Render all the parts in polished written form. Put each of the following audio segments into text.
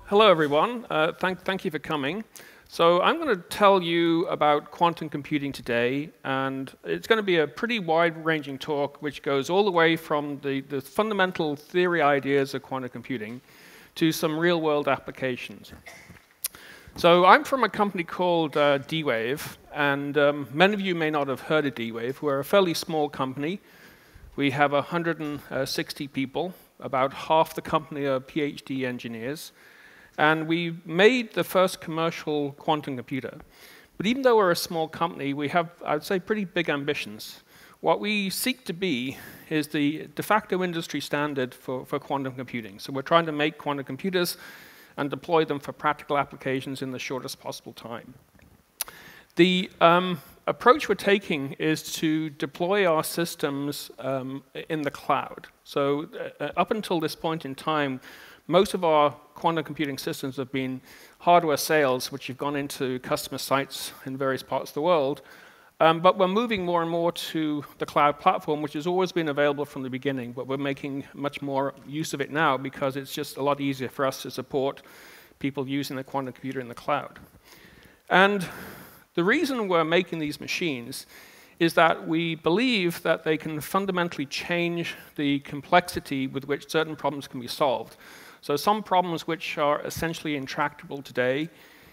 Hello, everyone. Thank you for coming. So I'm going to tell you about quantum computing today, and it's going to be a pretty wide-ranging talk which goes all the way from the fundamental theory ideas of quantum computing to some real-world applications. So I'm from a company called DWave, and many of you may not have heard of DWave. We're a fairly small company. We have 160 people. About half the company are Ph.D. engineers. And we made the first commercial quantum computer. But even though we're a small company, we have, I would say, pretty big ambitions. What we seek to be is the de facto industry standard for quantum computing. So we're trying to make quantum computers and deploy them for practical applications in the shortest possible time. The approach we're taking is to deploy our systems in the cloud. So up until this point in time, most of our quantum computing systems have been hardware sales, which have gone into customer sites in various parts of the world. But we're moving more and more to the cloud platform, which has always been available from the beginning, but we're making much more use of it now because it's just a lot easier for us to support people using the quantum computer in the cloud. And the reason we're making these machines is that we believe that they can fundamentally change the complexity with which certain problems can be solved. So some problems which are essentially intractable today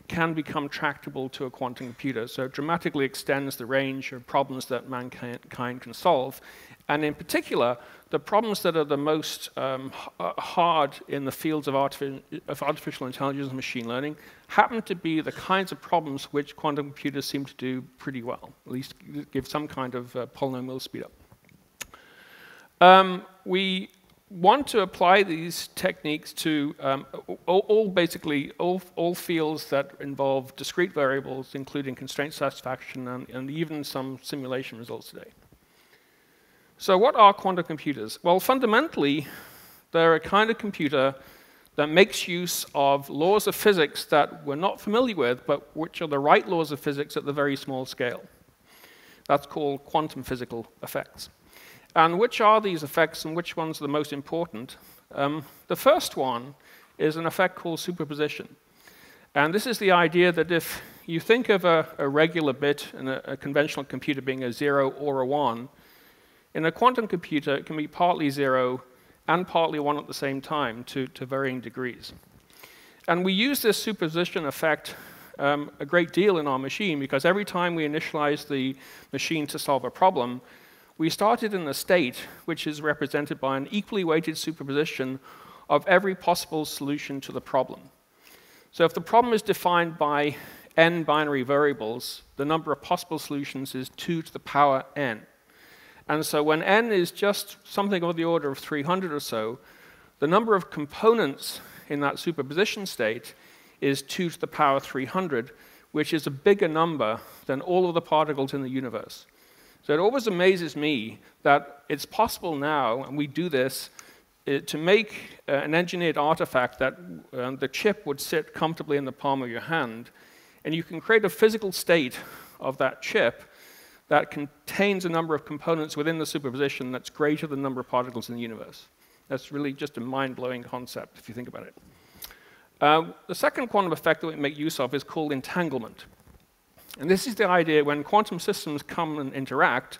can become tractable to a quantum computer. So it dramatically extends the range of problems that mankind can solve. And in particular, the problems that are the most hard in the fields of artificial intelligence and machine learning happen to be the kinds of problems which quantum computers seem to do pretty well, at least give some kind of polynomial speed up. We want to apply these techniques to basically all fields that involve discrete variables, including constraint satisfaction and even some simulation results today. So what are quantum computers? Well, fundamentally, they're a kind of computer that makes use of laws of physics that we're not familiar with, but which are the right laws of physics at the very small scale. That's called quantum physical effects. And which are these effects and which ones are the most important? The first one is an effect called superposition. And this is the idea that if you think of a regular bit in a conventional computer being a 0 or a 1, in a quantum computer, it can be partly 0 and partly 1 at the same time to varying degrees. And we use this superposition effect a great deal in our machine because every time we initialize the machine to solve a problem, we started in a state which is represented by an equally weighted superposition of every possible solution to the problem. So if the problem is defined by n binary variables, the number of possible solutions is 2 to the power n. And so when n is just something of the order of 300 or so, the number of components in that superposition state is 2 to the power 300, which is a bigger number than all of the particles in the universe. So it always amazes me that it's possible now, and we do this, to make an engineered artifact that the chip would sit comfortably in the palm of your hand, and you can create a physical state of that chip that contains a number of components within the superposition that's greater than the number of particles in the universe. That's really just a mind-blowing concept, if you think about it. The second quantum effect that we make use of is called entanglement. And this is the idea when quantum systems come and interact,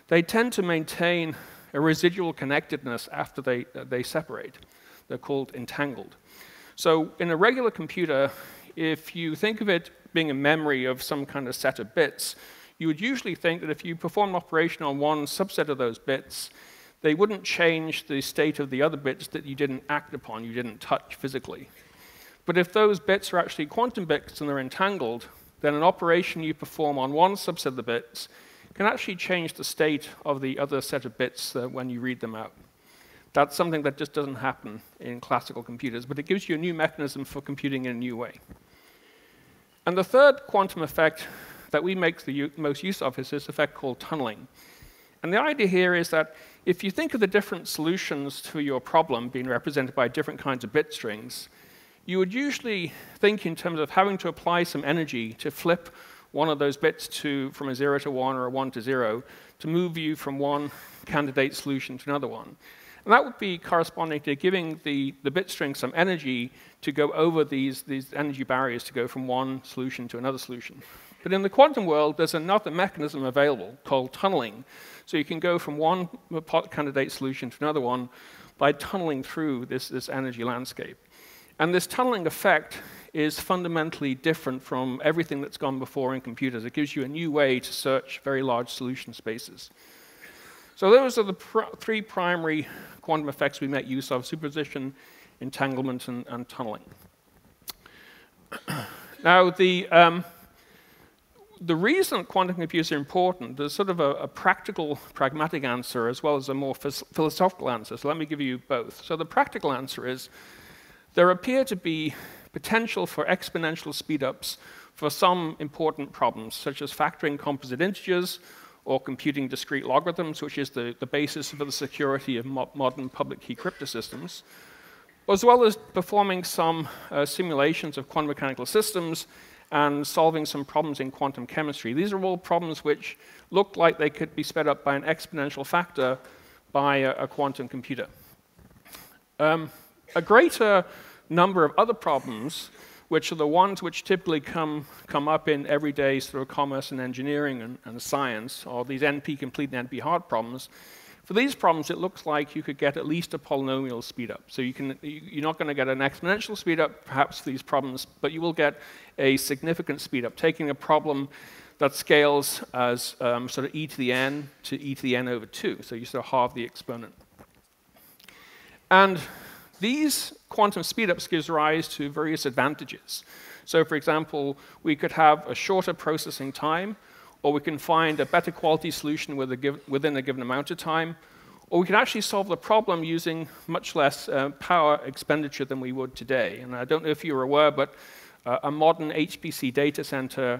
they tend to maintain a residual connectedness after they separate. They're called entangled. So in a regular computer, if you think of it being a memory of some kind of set of bits, you would usually think that if you perform an operation on one subset of those bits, they wouldn't change the state of the other bits that you didn't act upon, you didn't touch physically. But if those bits are actually quantum bits and they're entangled, then an operation you perform on one subset of the bits can actually change the state of the other set of bits when you read them out. That's something that just doesn't happen in classical computers, but it gives you a new mechanism for computing in a new way. And the third quantum effect that we make the most use of is this effect called tunneling. And the idea here is that if you think of the different solutions to your problem being represented by different kinds of bit strings, you would usually think in terms of having to apply some energy to flip one of those bits from a 0 to 1 or a 1 to 0 to move you from one candidate solution to another one. And that would be corresponding to giving the bit string some energy to go over these energy barriers to go from one solution to another solution. But in the quantum world, there's another mechanism available called tunneling. So you can go from one candidate solution to another one by tunneling through this energy landscape. And this tunneling effect is fundamentally different from everything that's gone before in computers. It gives you a new way to search very large solution spaces. So those are the three primary quantum effects we make use of: superposition, entanglement, and tunneling. Now, the reason quantum computers are important, there's sort of a practical, pragmatic answer as well as a more philosophical answer. So let me give you both. So the practical answer is there appear to be potential for exponential speedups for some important problems, such as factoring composite integers or computing discrete logarithms, which is the basis for the security of modern public key cryptosystems, as well as performing some simulations of quantum mechanical systems and solving some problems in quantum chemistry. These are all problems which look like they could be sped up by an exponential factor by a quantum computer. A greater number of other problems, which are the ones which typically come up in everyday sort of commerce and engineering and science, or these NP-complete and NP-hard problems. For these problems, it looks like you could get at least a polynomial speedup. So you're not going to get an exponential speedup, perhaps, for these problems, but you will get a significant speedup, taking a problem that scales as sort of e to the n to e to the n over 2. So you sort of halve the exponent. And these quantum speedups gives rise to various advantages. So, for example, we could have a shorter processing time, or we can find a better quality solution within a given amount of time, or we can actually solve the problem using much less power expenditure than we would today. And I don't know if you're aware, but a modern HPC data center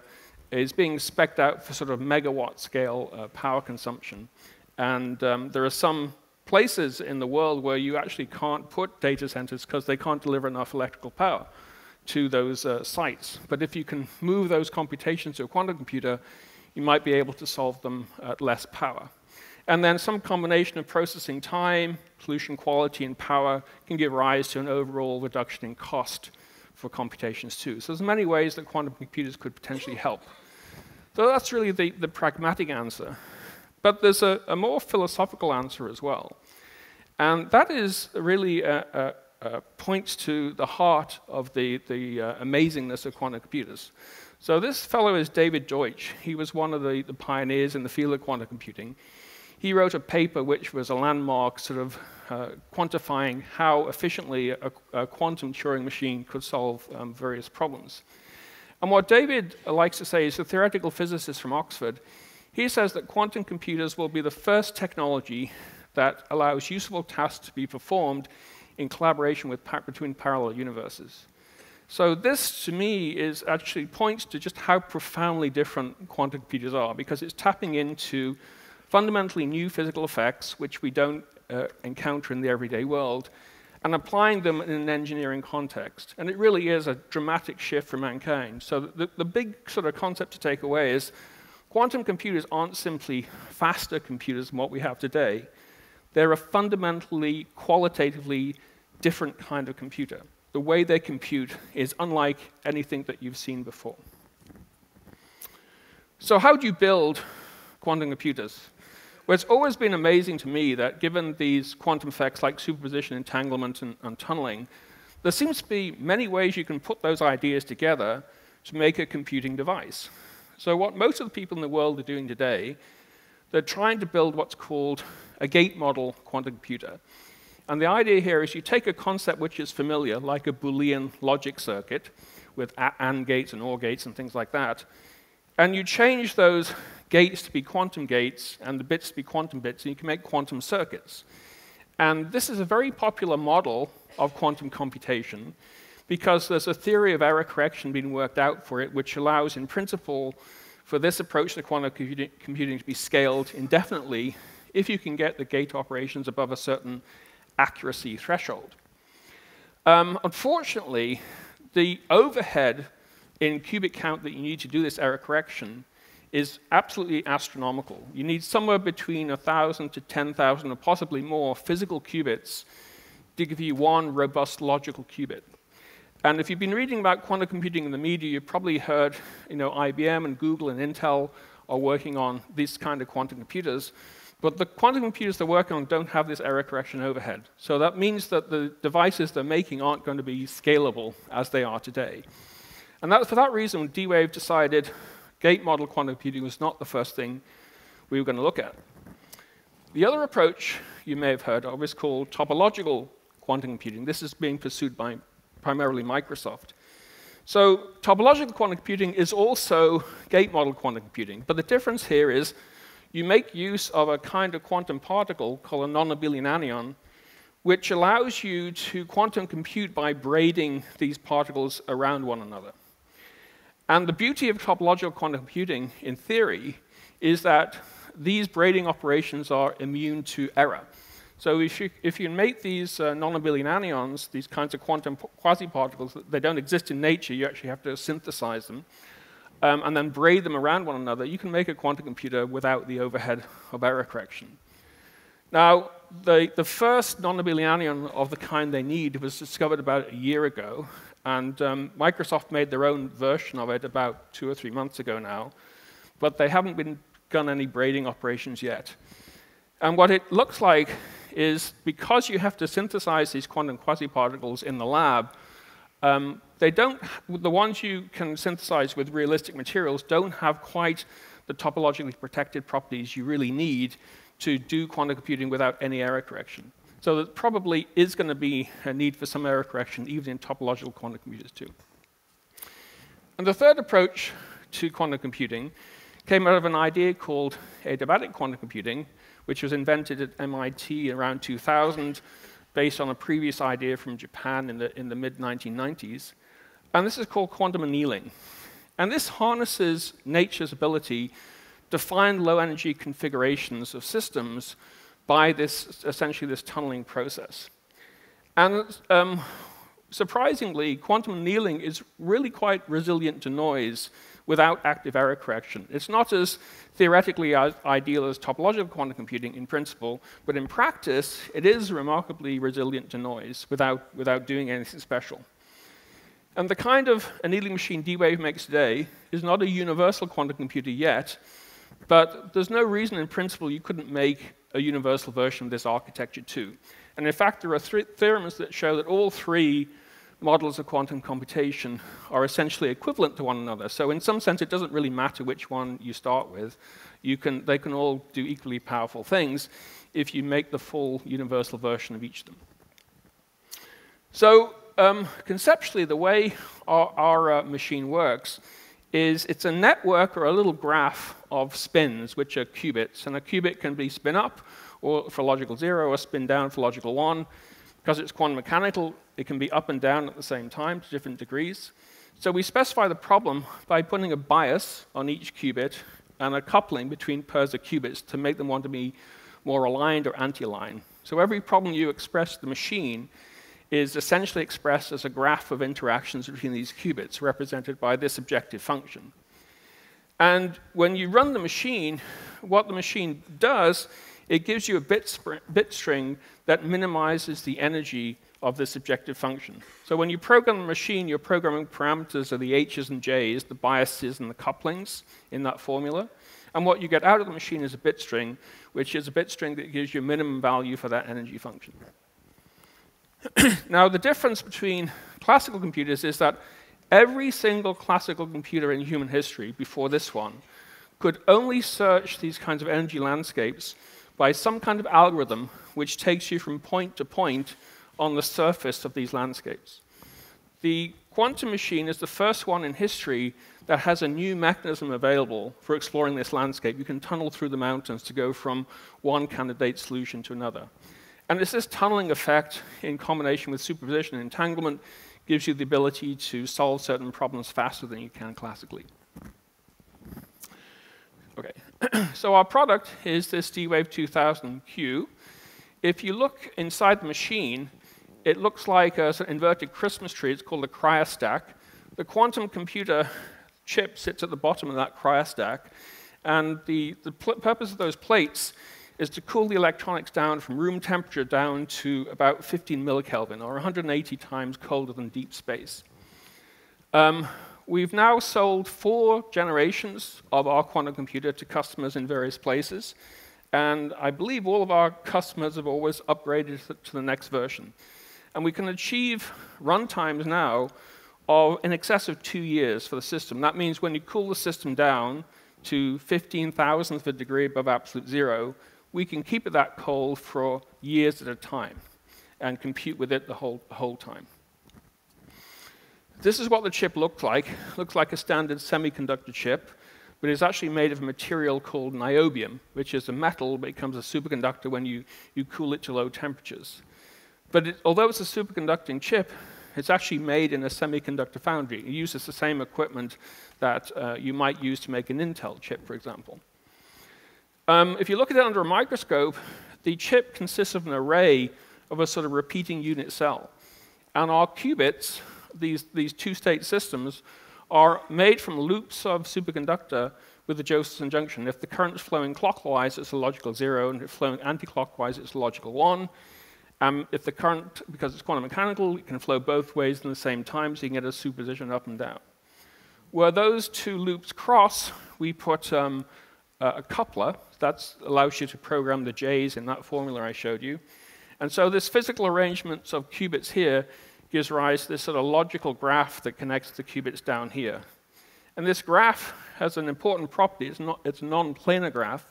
is being spec'd out for sort of megawatt scale power consumption. And there are some places in the world where you actually can't put data centers because they can't deliver enough electrical power to those sites. But if you can move those computations to a quantum computer, you might be able to solve them at less power. And then some combination of processing time, solution quality, and power can give rise to an overall reduction in cost for computations too. So there's many ways that quantum computers could potentially help. So that's really the pragmatic answer. But there's a more philosophical answer as well. And that is really points to the heart of the amazingness of quantum computers. So this fellow is David Deutsch. He was one of the pioneers in the field of quantum computing. He wrote a paper which was a landmark sort of quantifying how efficiently a quantum Turing machine could solve various problems. And what David likes to say is a theoretical physicist from Oxford. He says that quantum computers will be the first technology that allows useful tasks to be performed in collaboration between parallel universes. So this, to me, actually points to just how profoundly different quantum computers are, because it's tapping into fundamentally new physical effects, which we don't encounter in the everyday world, and applying them in an engineering context. And it really is a dramatic shift for mankind. So the big sort of concept to take away is quantum computers aren't simply faster computers than what we have today. They're a fundamentally, qualitatively different kind of computer. The way they compute is unlike anything that you've seen before. So how do you build quantum computers? Well, it's always been amazing to me that given these quantum effects like superposition, entanglement, and tunneling, there seems to be many ways you can put those ideas together to make a computing device. So what most of the people in the world are doing today, they're trying to build what's called a gate model quantum computer. And the idea here is you take a concept which is familiar, like a Boolean logic circuit with AND gates and OR gates and things like that, and you change those gates to be quantum gates and the bits to be quantum bits, and you can make quantum circuits. And this is a very popular model of quantum computation because there's a theory of error correction being worked out for it, which allows, in principle, for this approach to quantum computing to be scaled indefinitely if you can get the gate operations above a certain accuracy threshold. Unfortunately, the overhead in qubit count that you need to do this error correction is absolutely astronomical. You need somewhere between 1,000 to 10,000 or possibly more physical qubits to give you one robust logical qubit. And if you've been reading about quantum computing in the media, you've probably heard, IBM and Google and Intel are working on these kind of quantum computers. But the quantum computers they're working on don't have this error correction overhead. So that means that the devices they're making aren't going to be scalable as they are today. And for that reason, DWave decided gate model quantum computing was not the first thing we were going to look at. The other approach you may have heard of is called topological quantum computing. This is being pursued by primarily Microsoft. So topological quantum computing is also gate model quantum computing, but the difference here is you make use of a kind of quantum particle called a non-abelian anion, which allows you to quantum compute by braiding these particles around one another. And the beauty of topological quantum computing, in theory, is that these braiding operations are immune to error. So if you make these non-abelian anions, these kinds of quantum quasi-particles, they don't exist in nature, you actually have to synthesize them, and then braid them around one another, you can make a quantum computer without the overhead of error correction. Now, the first non-abelian anion of the kind they need was discovered about a year ago, and Microsoft made their own version of it about 2 or 3 months ago now, but they haven't begun any braiding operations yet. And what it looks like is because you have to synthesize these quantum quasi-particles in the lab, the ones you can synthesize with realistic materials don't have quite the topologically protected properties you really need to do quantum computing without any error correction. So there probably is going to be a need for some error correction even in topological quantum computers too. And the third approach to quantum computing came out of an idea called adiabatic quantum computing, which was invented at MIT around 2000 based on a previous idea from Japan in the mid-1990s. And this is called quantum annealing. And this harnesses nature's ability to find low-energy configurations of systems by essentially this tunneling process. And surprisingly, quantum annealing is really quite resilient to noise without active error correction. It's not as theoretically ideal as topological quantum computing in principle, but in practice, it is remarkably resilient to noise without doing anything special. And the kind of annealing machine DWave makes today is not a universal quantum computer yet, but there's no reason in principle you couldn't make a universal version of this architecture too. And in fact, there are theorems that show that all three models of quantum computation are essentially equivalent to one another. So in some sense, it doesn't really matter which one you start with. They can all do equally powerful things if you make the full universal version of each of them. So conceptually, the way our machine works is it's a network or a little graph of spins, which are qubits. And a qubit can be spin up or for logical 0 or spin down for logical 1. Because it's quantum mechanical, it can be up and down at the same time to different degrees. So we specify the problem by putting a bias on each qubit and a coupling between pairs of qubits to make them want to be more aligned or anti-aligned. So every problem you express to the machine is essentially expressed as a graph of interactions between these qubits, represented by this objective function. And when you run the machine, what the machine does, it gives you a bit string that minimizes the energy of this objective function. So when you program the machine, your programming parameters are the h's and j's, the biases and the couplings in that formula. And what you get out of the machine is a bit string, which is a bit string that gives you a minimum value for that energy function. Now, the difference between classical computers is that every single classical computer in human history before this one could only search these kinds of energy landscapes by some kind of algorithm which takes you from point to point on the surface of these landscapes. The quantum machine is the first one in history that has a new mechanism available for exploring this landscape. You can tunnel through the mountains to go from one candidate solution to another. And it's this tunneling effect in combination with superposition and entanglement gives you the ability to solve certain problems faster than you can classically. Okay, so our product is this DWave 2000Q. If you look inside the machine, it looks like an inverted Christmas tree. It's called a Cryo Stack. The quantum computer chip sits at the bottom of that Cryo Stack. And the purpose of those plates is to cool the electronics down from room temperature down to about 15 millikelvin, or 180 times colder than deep space. We've now sold 4 generations of our quantum computer to customers in various places, and I believe all of our customers have always upgraded to the next version. And we can achieve runtimes now of in excess of 2 years for the system. That means when you cool the system down to 15,000th of a degree above absolute zero, we can keep it that cold for years at a time and compute with it the whole time. This is what the chip looks like. It looks like a standard semiconductor chip, but it's actually made of a material called niobium, which is a metal but becomes a superconductor when you cool it to low temperatures. But although it's a superconducting chip, it's actually made in a semiconductor foundry. It uses the same equipment that you might use to make an Intel chip, for example. If you look at it under a microscope, the chip consists of an array of a sort of repeating unit cell. And our qubits, these two-state systems, are made from loops of superconductor with the Josephson junction. If the current is flowing clockwise, it's a logical 0, and if it's flowing anti-clockwise, it's a logical 1. If the current, because it's quantum mechanical, it can flow both ways at the same time, so you can get a superposition up and down. Where those two loops cross, we put a coupler that allows you to program the J's in that formula I showed you. And so this physical arrangement of qubits here gives rise to this sort of logical graph that connects the qubits down here. And this graph has an important property. It's a non-planar graph.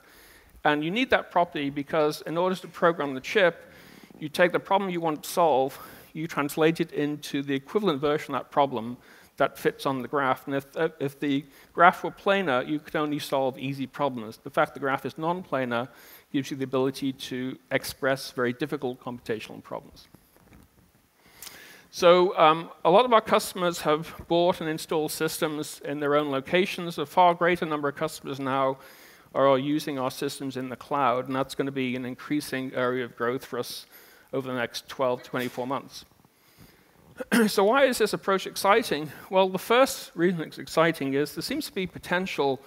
And you need that property because in order to program the chip, you take the problem you want to solve, you translate it into the equivalent version of that problem that fits on the graph. And if the graph were planar, you could only solve easy problems. The fact the graph is non-planar gives you the ability to express very difficult computational problems. So a lot of our customers have bought and installed systems in their own locations. A far greater number of customers now are using our systems in the cloud, and that's going to be an increasing area of growth for us over the next 12 to 24 months. So why is this approach exciting? Well, the first reason it's exciting is there seems to be potential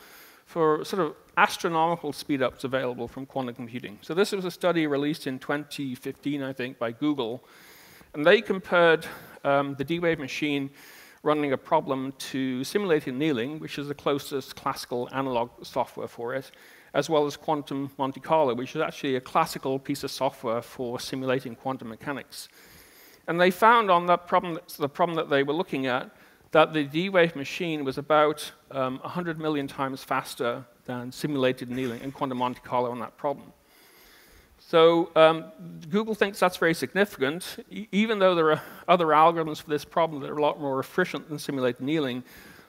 for sort of astronomical speedups available from quantum computing. So this was a study released in 2015, I think, by Google, and they compared the DWave machine running a problem to simulated annealing, which is the closest classical analog software for it, as well as quantum Monte Carlo, which is actually a classical piece of software for simulating quantum mechanics. And they found on that problem, the problem that they were looking at, that the DWave machine was about 100 million times faster than simulated annealing and quantum Monte Carlo on that problem. So Google thinks that's very significant. Even though there are other algorithms for this problem that are a lot more efficient than simulated annealing,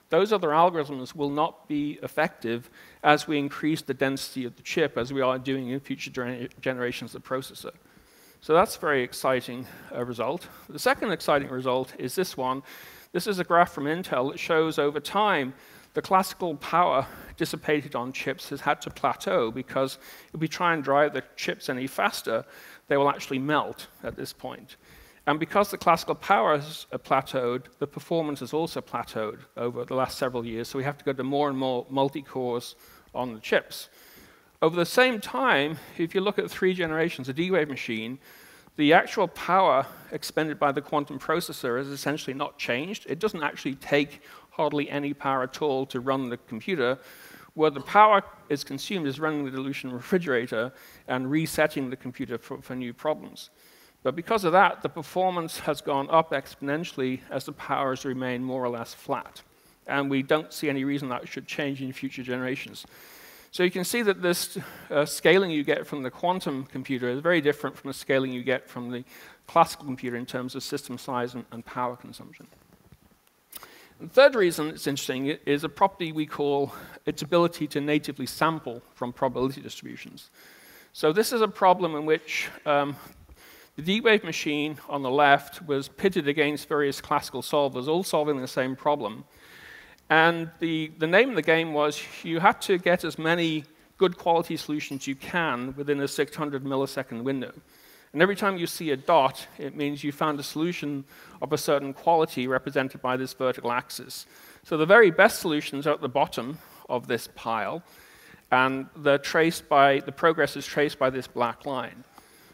those other algorithms will not be effective as we increase the density of the chip, as we are doing in future generations of the processor. So that's a very exciting result. The second exciting result is this one. This is a graph from Intel that shows over time the classical power dissipated on chips has had to plateau because if we try and drive the chips any faster, they will actually melt at this point. And because the classical power has plateaued, the performance has also plateaued over the last several years, so we have to go to more and more multi-cores on the chips. Over the same time, if you look at 3 generations of D-Wave machine, the actual power expended by the quantum processor is essentially not changed. It doesn't actually take hardly any power at all to run the computer. Where the power is consumed is running the dilution refrigerator and resetting the computer for new problems. But because of that, the performance has gone up exponentially as the powers remain more or less flat. And we don't see any reason that should change in future generations. So you can see that this scaling you get from the quantum computer is very different from the scaling you get from the classical computer in terms of system size and power consumption. The third reason it's interesting is a property we call its ability to natively sample from probability distributions. So this is a problem in which the D-Wave machine on the left was pitted against various classical solvers, all solving the same problem. And the name of the game was you had to get as many good quality solutions you can within a 600 millisecond window. And every time you see a dot, it means you found a solution of a certain quality represented by this vertical axis. So the very best solutions are at the bottom of this pile. and the progress is traced by this black line.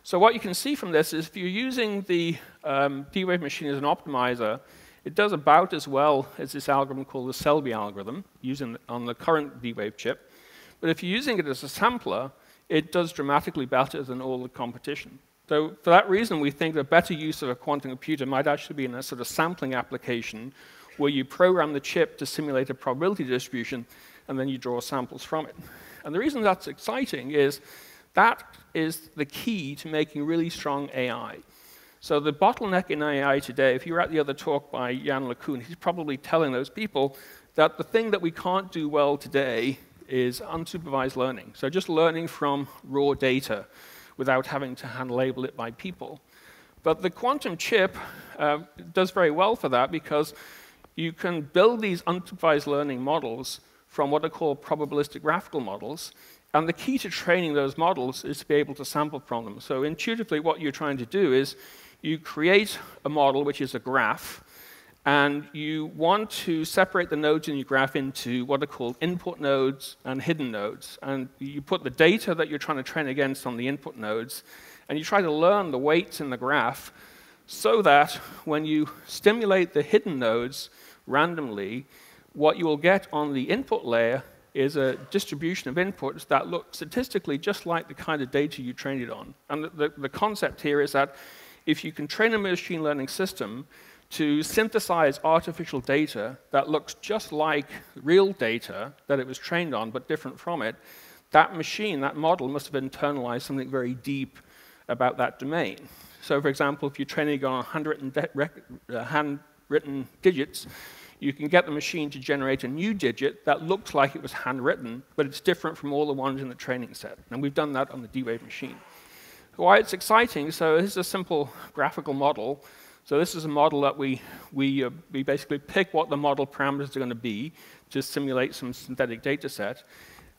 So what you can see from this is if you're using the DWave machine as an optimizer, it does about as well as this algorithm called the Selby algorithm, using on the current DWave chip. But if you're using it as a sampler, it does dramatically better than all the competition. So for that reason, we think the better use of a quantum computer might actually be in a sort of sampling application where you program the chip to simulate a probability distribution, and then you draw samples from it. And the reason that's exciting is that is the key to making really strong AI. So the bottleneck in AI today, if you were at the other talk by Jan LeCun, he's probably telling those people that the thing that we can't do well today is unsupervised learning. So just learning from raw data without having to hand-label it by people. But the quantum chip does very well for that because you can build these unsupervised learning models from what are called probabilistic graphical models. And the key to training those models is to be able to sample from them. So intuitively, what you're trying to do is you create a model, which is a graph, and you want to separate the nodes in your graph into what are called input nodes and hidden nodes. And you put the data that you're trying to train against on the input nodes, and you try to learn the weights in the graph so that when you stimulate the hidden nodes randomly, what you will get on the input layer is a distribution of inputs that look statistically just like the kind of data you trained it on. And the concept here is that if you can train a machine learning system to synthesize artificial data that looks just like real data that it was trained on but different from it, that machine, that model, must have internalized something very deep about that domain. So for example, if you're training on handwritten digits, you can get the machine to generate a new digit that looks like it was handwritten, but it's different from all the ones in the training set. And we've done that on the DWave machine. Why it's exciting, so this is a simple graphical model. So this is a model that we basically pick what the model parameters are going to be to simulate some synthetic data set.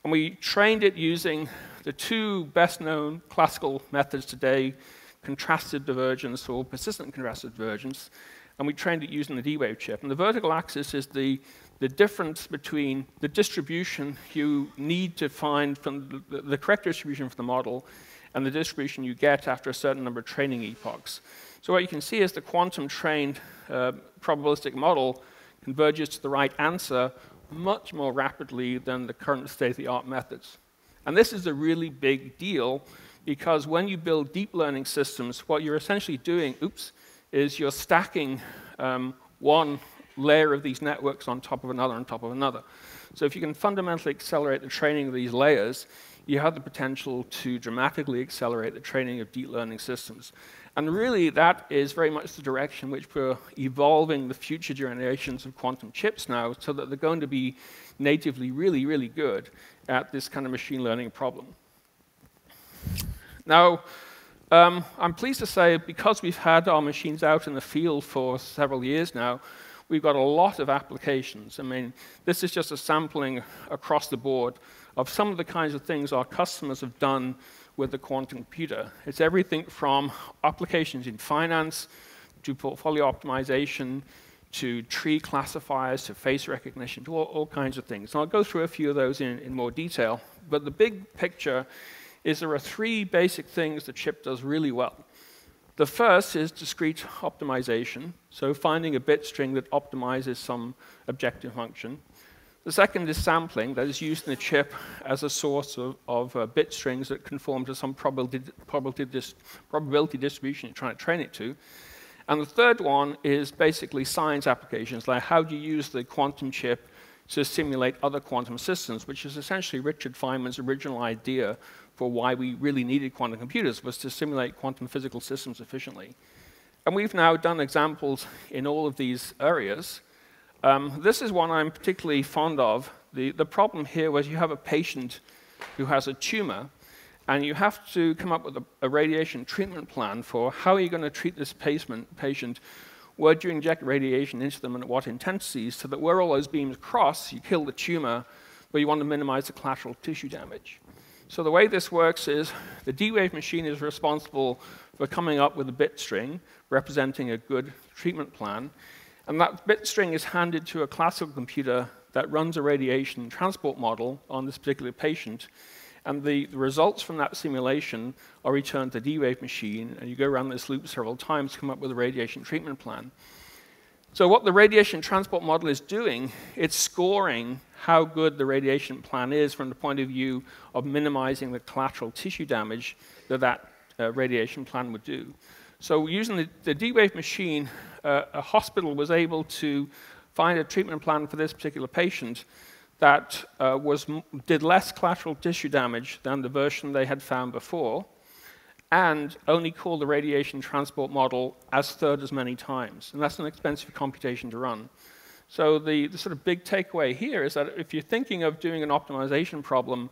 And we trained it using the two best-known classical methods today, contrasted divergence or persistent contrasted divergence. And we trained it using the D-Wave chip. And the vertical axis is the difference between the distribution you need to find from the correct distribution for the model and the distribution you get after a certain number of training epochs. So what you can see is the quantum-trained probabilistic model converges to the right answer much more rapidly than the current state-of-the-art methods. And this is a really big deal because when you build deep learning systems, what you're essentially doing, is you're stacking one layer of these networks on top of another on top of another. So if you can fundamentally accelerate the training of these layers, you have the potential to dramatically accelerate the training of deep learning systems. And really, that is very much the direction which we're evolving the future generations of quantum chips now, so that they're going to be natively really, really good at this kind of machine learning problem. Now, I'm pleased to say, because we've had our machines out in the field for several years now, we've got a lot of applications. I mean, this is just a sampling across the board of some of the kinds of things our customers have done with the quantum computer. It's everything from applications in finance, to portfolio optimization, to tree classifiers, to face recognition, to all kinds of things. And I'll go through a few of those in more detail. But the big picture is there are three basic things the chip does really well. The first is discrete optimization, so finding a bit string that optimizes some objective function. The second is sampling, that is used in the chip as a source of bit strings that conform to some probability distribution you're trying to train it to. And the third one is basically science applications, like how do you use the quantum chip to simulate other quantum systems, which is essentially Richard Feynman's original idea for why we really needed quantum computers, was to simulate quantum physical systems efficiently. And we've now done examples in all of these areas. This is one I'm particularly fond of. The problem here was you have a patient who has a tumor, and you have to come up with a radiation treatment plan for how are you going to treat this patient, where do you inject radiation into them and at what intensities, so that where all those beams cross, you kill the tumor, but you want to minimize the collateral tissue damage. So the way this works is the D-Wave machine is responsible for coming up with a bit string representing a good treatment plan. And that bit string is handed to a classical computer that runs a radiation transport model on this particular patient, and the results from that simulation are returned to the DWave machine, and you go around this loop several times to come up with a radiation treatment plan. So what the radiation transport model is doing, it's scoring how good the radiation plan is from the point of view of minimizing the collateral tissue damage that radiation plan would do. So using the DWave machine, a hospital was able to find a treatment plan for this particular patient that did less collateral tissue damage than the version they had found before, and only called the radiation transport model as third as many times. And that's an expensive computation to run. So the sort of big takeaway here is that if you're thinking of doing an optimization problem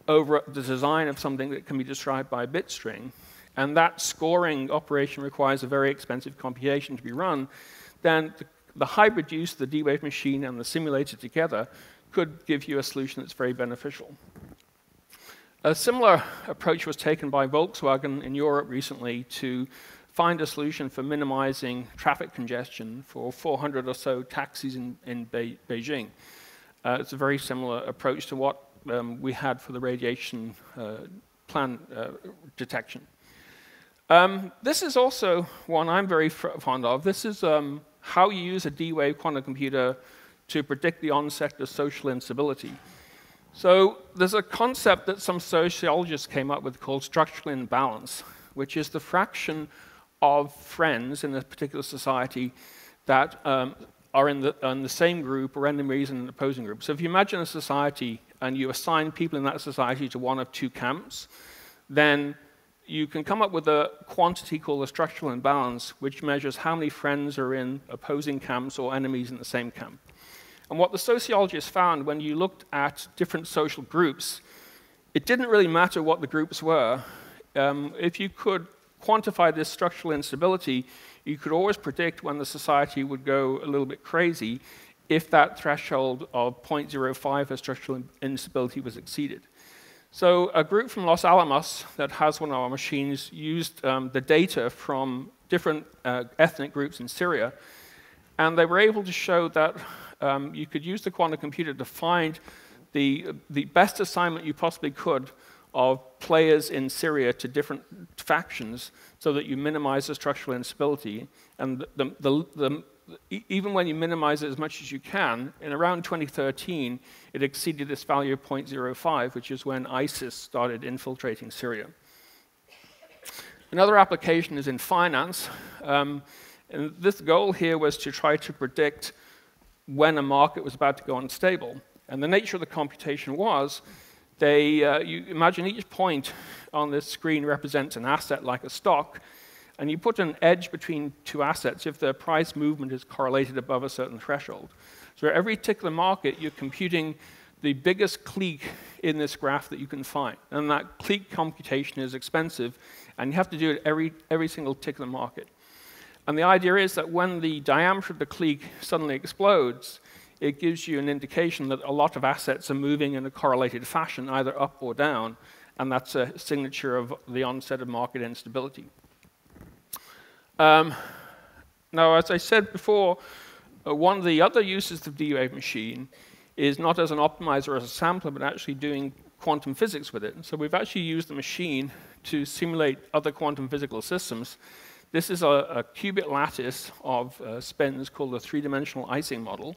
over the design of something that can be described by a bit string, and that scoring operation requires a very expensive computation to be run, then the hybrid use of the DWave machine and the simulator together could give you a solution that's very beneficial. A similar approach was taken by Volkswagen in Europe recently to find a solution for minimizing traffic congestion for 400 or so taxis in Beijing. It's a very similar approach to what we had for the radiation plan detection. This is also one I'm very fond of. This is how you use a D-Wave quantum computer to predict the onset of social instability. So there's a concept that some sociologists came up with called structural imbalance, which is the fraction of friends in a particular society that are in the same group or enemies in an opposing group. So if you imagine a society and you assign people in that society to one of two camps, then you can come up with a quantity called a structural imbalance, which measures how many friends are in opposing camps or enemies in the same camp. And what the sociologists found when you looked at different social groups, it didn't really matter what the groups were. If you could quantify this structural instability, you could always predict when the society would go a little bit crazy if that threshold of 0.05 of structural instability was exceeded. So a group from Los Alamos that has one of our machines used the data from different ethnic groups in Syria, and they were able to show that you could use the quantum computer to find the best assignment you possibly could of players in Syria to different factions so that you minimize the structural instability. And even when you minimize it as much as you can, in around 2013, it exceeded this value of 0.05, which is when ISIS started infiltrating Syria. Another application is in finance. And this goal here was to try to predict when a market was about to go unstable. And the nature of the computation was, you imagine each point on this screen represents an asset like a stock, and you put an edge between two assets if the price movement is correlated above a certain threshold. So every tick of the market, you're computing the biggest clique in this graph that you can find. And that clique computation is expensive, and you have to do it every single tick of the market. And the idea is that when the diameter of the clique suddenly explodes, it gives you an indication that a lot of assets are moving in a correlated fashion, either up or down, and that's a signature of the onset of market instability. Now, as I said before, one of the other uses of the D-Wave machine is not as an optimizer or as a sampler, but actually doing quantum physics with it. So we've actually used the machine to simulate other quantum physical systems. This is a qubit lattice of spins called the three-dimensional Ising model.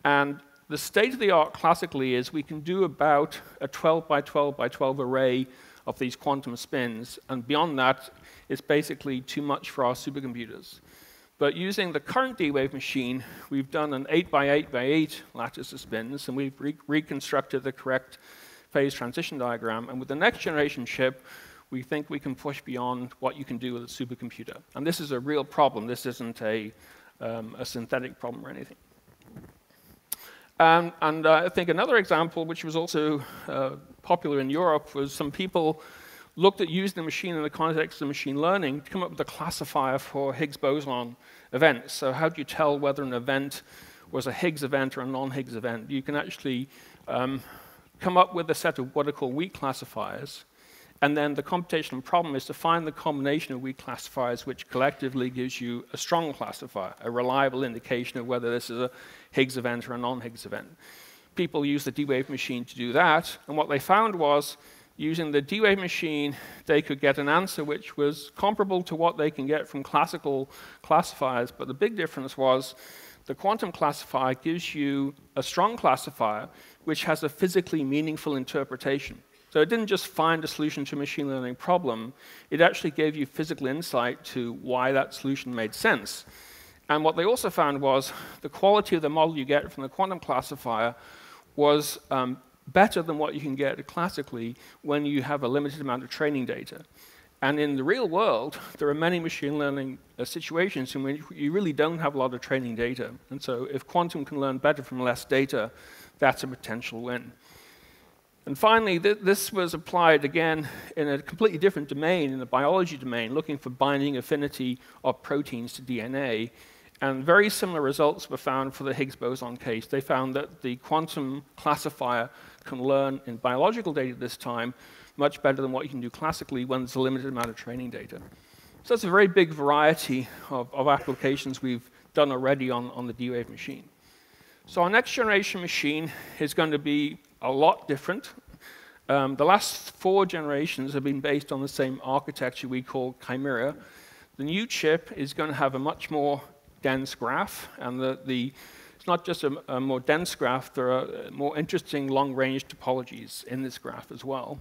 And the state of the art classically is we can do about a 12 by 12 by 12 array of these quantum spins. And beyond that, it's basically too much for our supercomputers. But using the current D-Wave machine, we've done an 8 by 8 by 8 lattice of spins, and we've reconstructed the correct phase transition diagram. And with the next generation chip, we think we can push beyond what you can do with a supercomputer. And this is a real problem. This isn't a synthetic problem or anything. And I think another example, which was also popular in Europe, was some people looked at using the machine in the context of machine learning to come up with a classifier for Higgs boson events. So how do you tell whether an event was a Higgs event or a non-Higgs event? You can actually come up with a set of what are called weak classifiers, And then the computational problem is to find the combination of weak classifiers which collectively gives you a strong classifier, a reliable indication of whether this is a Higgs event or a non-Higgs event. People use the D-Wave machine to do that, and what they found was, using the D-Wave machine, they could get an answer which was comparable to what they can get from classical classifiers, but the big difference was the quantum classifier gives you a strong classifier which has a physically meaningful interpretation. So it didn't just find a solution to a machine learning problem, it actually gave you physical insight to why that solution made sense. And what they also found was the quality of the model you get from the quantum classifier was better than what you can get classically when you have a limited amount of training data. And in the real world, there are many machine learning situations in which you really don't have a lot of training data. And so if quantum can learn better from less data, that's a potential win. And finally, this was applied again in a completely different domain, in the biology domain, looking for binding affinity of proteins to DNA. And very similar results were found for the Higgs boson case. They found that the quantum classifier can learn in biological data this time much better than what you can do classically when there's a limited amount of training data. So that's a very big variety of applications we've done already on the D-Wave machine. So our next generation machine is going to be a lot different. The last 4 generations have been based on the same architecture we call Chimera. The new chip is going to have a much more dense graph, and it's not just a more dense graph, there are more interesting long-range topologies in this graph as well.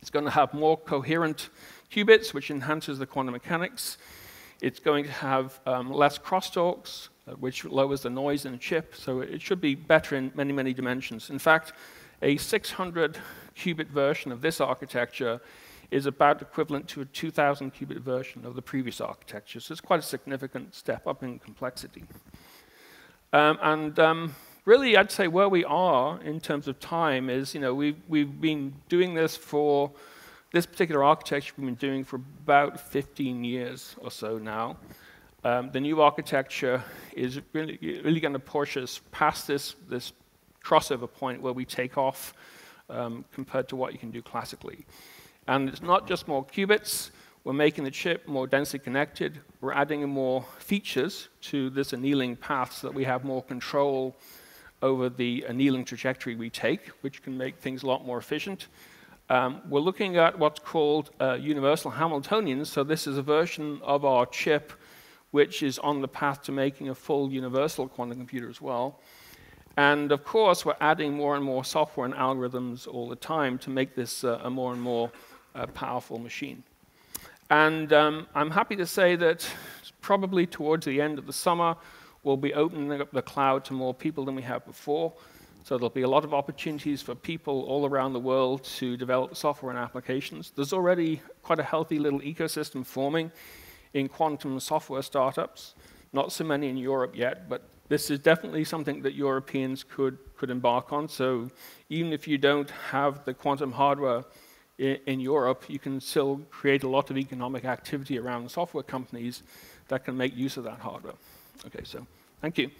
It's going to have more coherent qubits, which enhances the quantum mechanics. It's going to have less crosstalks, which lowers the noise in the chip, so it should be better in many, many dimensions. In fact, a 600-qubit version of this architecture is about equivalent to a 2,000-qubit version of the previous architecture, so it's quite a significant step up in complexity. Really, I'd say where we are in terms of time is, we've been doing this for this particular architecture we've been doing for about 15 years or so now. The new architecture is really going to push us past this crossover point where we take off compared to what you can do classically. And it's not just more qubits. We're making the chip more densely connected. We're adding more features to this annealing path so that we have more control over the annealing trajectory we take, which can make things a lot more efficient. We're looking at what's called universal Hamiltonians. So this is a version of our chip which is on the path to making a full universal quantum computer as well. And of course, we're adding more and more software and algorithms all the time to make this a more and more powerful machine. And I'm happy to say that probably towards the end of the summer, we'll be opening up the cloud to more people than we have before. So there'll be a lot of opportunities for people all around the world to develop software and applications. There's already quite a healthy little ecosystem forming in quantum software startups. Not so many in Europe yet, but this is definitely something that Europeans could embark on. So even if you don't have the quantum hardware in Europe, you can still create a lot of economic activity around software companies that can make use of that hardware. Okay, so thank you.